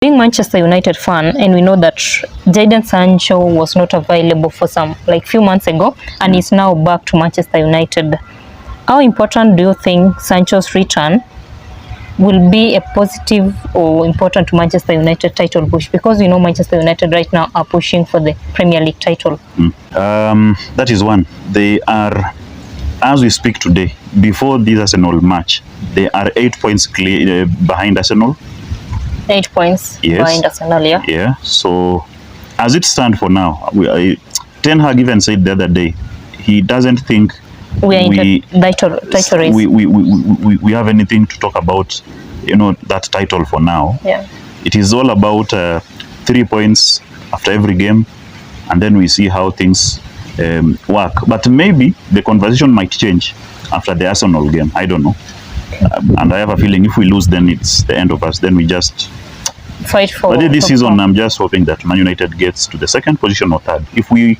Being Manchester United fan, and we know that Jadon Sancho was not available for some few months ago, and is now back to Manchester United. How important do you think Sancho's return will be a positive or important to Manchester United title push? Because we know Manchester United right now are pushing for the Premier League title. That is one. They are, as we speak today, before this Arsenal match, they are 8 points clear behind Arsenal. 8 points behind Arsenal, yeah. Yeah. So, as it stands for now, Ten Hag even said the other day he doesn't think we are in the title race. We have anything to talk about, that title for now. Yeah. It is all about 3 points after every game, and then we see how things work. But maybe the conversation might change after the Arsenal game. I don't know. And I have a feeling if we lose, then it's the end of us. Then we just fight for. But this season, I'm just hoping that Man United gets to the second position or third. If we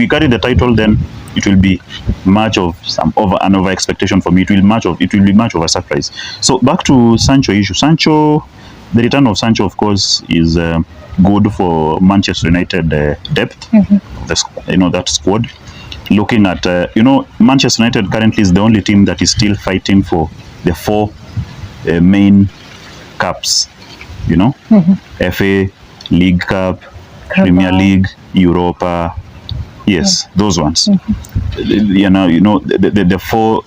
carry the title, then it will be much of an over expectation for me. It will be much of a surprise. So back to Sancho issue. The return of Sancho, of course, is good for Manchester United depth. That squad. Looking at Manchester United currently is the only team that is still fighting for the 4 main cups. FA, League Cup, Premier League, Europa. Yes, those ones. The 4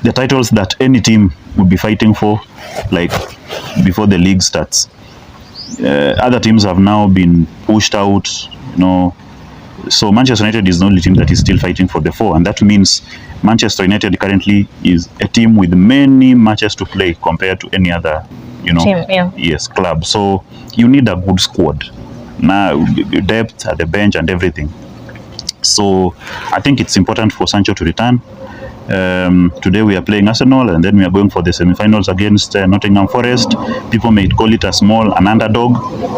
the titles that any team would be fighting for, before the league starts. Other teams have now been pushed out. So Manchester United is the only team that is still fighting for the 4, and that means Manchester United currently is a team with many matches to play compared to any other, team, yeah. Yes, club. So you need a good squad now, depth at the bench and everything. So I think it's important for Sancho to return. Today we are playing Arsenal, and then we are going for the semi-finals against Nottingham Forest. People may call it an underdog,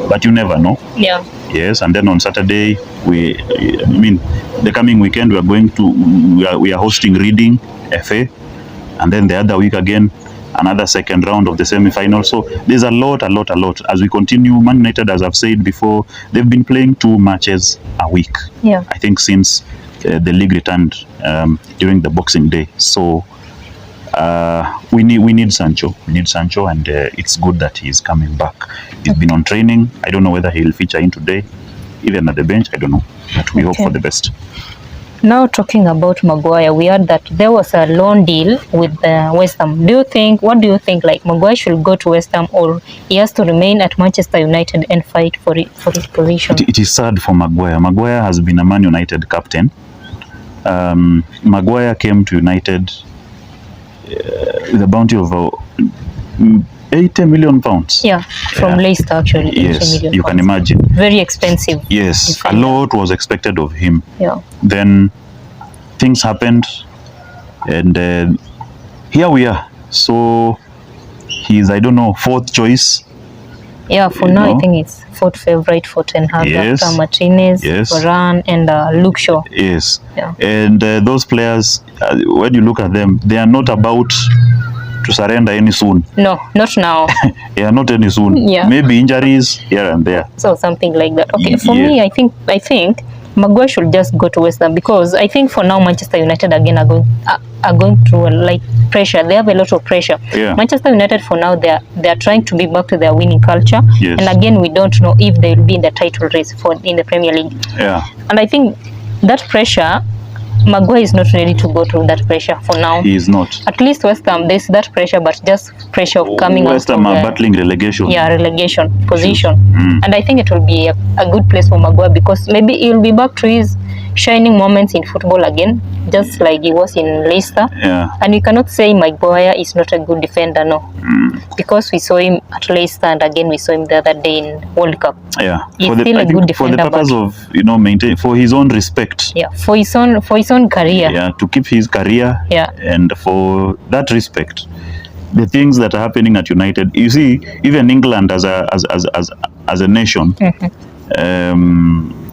but you never know. Yeah. Yes, and then on Saturday the coming weekend we are hosting Reading FA, and then the other week again another second round of the semi-final. So there's a lot. As we continue, Man United, as I've said before, they've been playing 2 matches a week. Yeah. I think since the league returned during the Boxing Day. So we need Sancho. And it's good that he's coming back. He's been on training. I don't know whether he'll feature in today, even at the bench. I don't know, but we hope for the best. Now talking about Maguire, we heard that there was a loan deal with West Ham. What do you think? Maguire should go to West Ham, or he has to remain at Manchester United and fight for his position? It is sad for Maguire. Maguire has been a Man United captain. Maguire came to United with a bounty of 80 million pounds. Yeah, from Leicester actually. Yes, you can imagine. Very expensive. Yes, defender. A lot was expected of him. Yeah. Then things happened, and here we are. So he's, 4th choice. Yeah, for now I think it's 4th favorite for Ten Hag, after Martinez, Varane, and Luke Shaw. Yes. Yeah. And those players, when you look at them, they are not about to surrender any soon. No, not now. Yeah, not any soon. Yeah. Maybe injuries here and there. So something like that. Okay, for me, I think Maguire should just go to West Ham, because I think for now Manchester United again are going through pressure. They have a lot of pressure. Yeah. Manchester United for now they are trying to be back to their winning culture. Yes. And again, we don't know if they will be in the title race in the Premier League. Yeah. And I think that pressure, Maguire is not ready to go through that pressure for now. He is not. At least West Ham, there's that pressure, but just pressure of coming out. West Ham are battling relegation. Yeah, relegation position. And I think it will be a good place for Maguire, because maybe he'll be back to his shining moments in football again, just like he was in Leicester. Yeah. And we cannot say Maguire is not a good defender, no. Because we saw him at Leicester, and again we saw him the other day in World Cup. Yeah. He's still a good defender. For the purpose of, maintain, for his own respect. Yeah, for his own career. Yeah, to keep his career. Yeah. And for that respect. The things that are happening at United, you see, even England as a nation,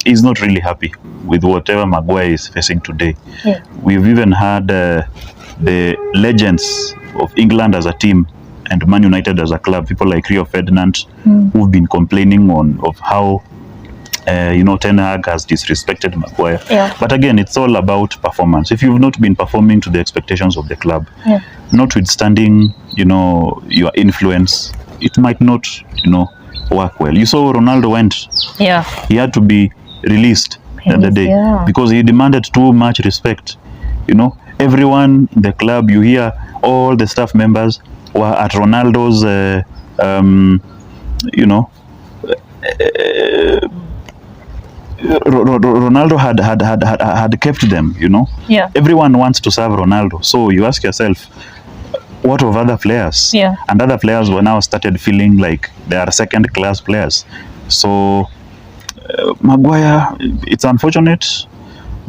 is not really happy with whatever Maguire is facing today. Yeah. We've even had the legends of England as a team and Man United as a club, people like Rio Ferdinand, who've been complaining of how Ten Hag has disrespected Maguire. Yeah. But again, it's all about performance. If you've not been performing to the expectations of the club, notwithstanding, your influence, it might not, work well. You saw Ronaldo went. Yeah. He had to be released the other day because he demanded too much respect. Everyone in the club, you hear all the staff members were at Ronaldo's, Ronaldo had kept them, Yeah. Everyone wants to serve Ronaldo. So you ask yourself, what of other players? Yeah. And other players were now started feeling like they are second class players. So Maguire, it's unfortunate,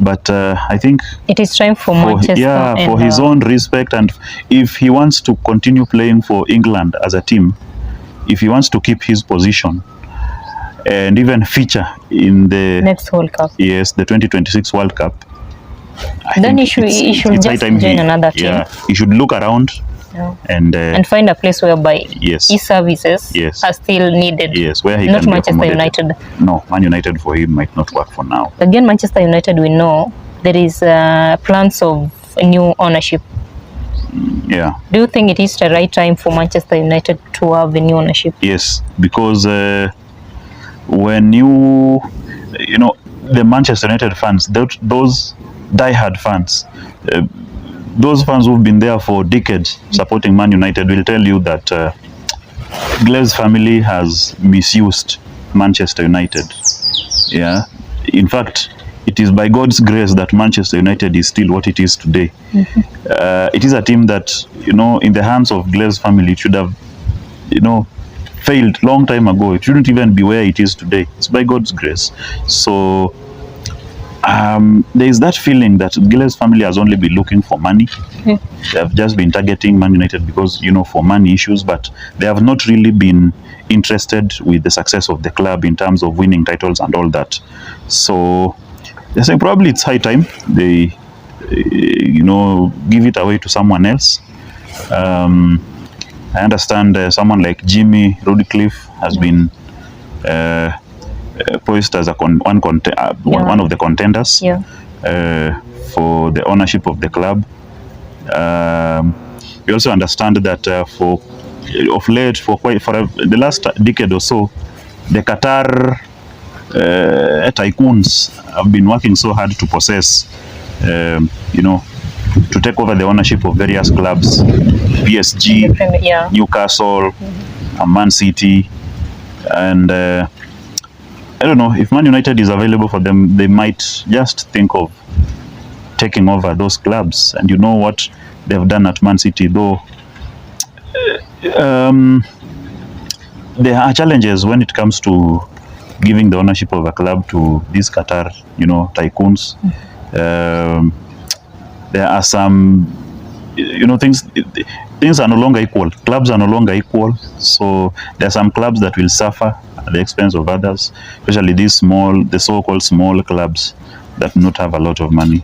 but I think it is time for Manchester. For his own respect, and if he wants to continue playing for England as a team, if he wants to keep his position and even feature in the next World Cup. Yes, the 2026 World Cup. Then he should just join another team. Yeah, he should look around and find a place whereby his services are still needed. Yes, where he not can Manchester United. No, Man United for him might not work for now. Again, Manchester United, we know there is plans of new ownership. Yeah. Do you think it is the right time for Manchester United to have a new ownership? Yes, because when the Manchester United fans, those die-hard fans, those fans who've been there for decades supporting Man United will tell you that Glaz's family has misused Manchester United. Yeah. In fact, it is by God's grace that Manchester United is still what it is today. It is a team that, in the hands of Glaz's family, it should have, failed long time ago. It shouldn't even be where it is today. It's by God's grace. So there is that feeling that Glaz's family has only been looking for money. They have just been targeting Man United because, for money issues, but they have not really been interested with the success of the club in terms of winning titles and all that. So they're saying probably it's high time they, give it away to someone else. I understand someone like Jimmy Rodcliffe has been poised as one of the contenders for the ownership of the club. We also understand that for the last decade or so, the Qatar tycoons have been working so hard to possess, to take over the ownership of various clubs, PSG, Newcastle, Man City, and I don't know if Man United is available for them. They might just think of taking over those clubs, and what they've done at Man City, though. There are challenges when it comes to giving the ownership of a club to these Qatar, tycoons. There are some, things are no longer equal. Clubs are no longer equal. So there are some clubs that will suffer at the expense of others, especially the so-called small clubs that do not have a lot of money.